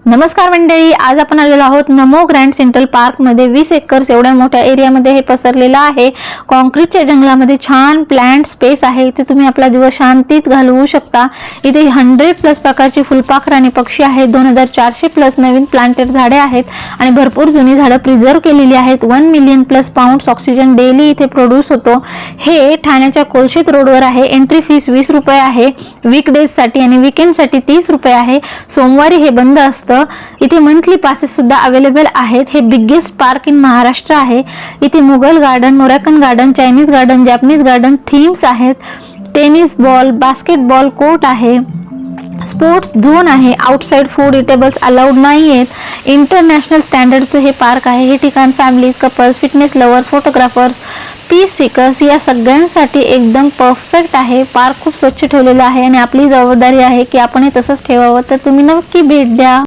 नमस्कार मंडळी, आज आपण आलेलो आहोत नमो ग्रँड सेंट्रल पार्क मध्ये 20 एकर्स एवढ्या मोठ्या एरियामध्ये हे पसरलेलं आहे। कॉन्क्रीटच्या जंगलामध्ये छान प्लांट स्पेस आहे, इथे तुम्ही आपला दिवस शांतीत घालवू शकता। इथे 100+ प्रकारची फुलपाखर आणि पक्षी आहेत। 2400+ नवीन प्लांटेड झाडे आहेत आणि भरपूर जुनी झाडं प्रिझर्व केलेली आहेत। 1 मिलियन+ पाउंड्स ऑक्सिजन डेली इथे प्रोड्यूस होतो। हे ठाण्याच्या कोलशेत रोडवर आहे। एंट्री फीस 20 रुपये आहे। वीकडेज साठी आणि वीकेंड साठी 30 रुपये आहे। सोमवारी हे बंद असतं। इथे मंथली पासेस सुद्धा अवेलेबल आहेत। हे बिगेस्ट पार्क इन महाराष्ट्र आहे। इथे Mughal garden, Moroccan garden, Chinese garden, Japanese garden themes आहेत। टेनिस बॉल, बास्केटबॉल कोर्ट आहे, स्पोर्ट्स झोन आहे। आउटसाइड फूड इटेबल्स अलाउड नाही आहेत। इंटरनॅशनल स्टँडर्डचं हे पार्क आहे। हे ठिकाण families, couples, fitness lovers, photographers, peace seekers या सगळ्यांसाठी एकदम परफेक्ट आहे। पार्क खूप स्वच्छ ठेवलेला आहे आणि आपली जबाबदारी आहे की आपण हे तसंच ठेवावं। तर तुम्ही नक्की भेट द्या।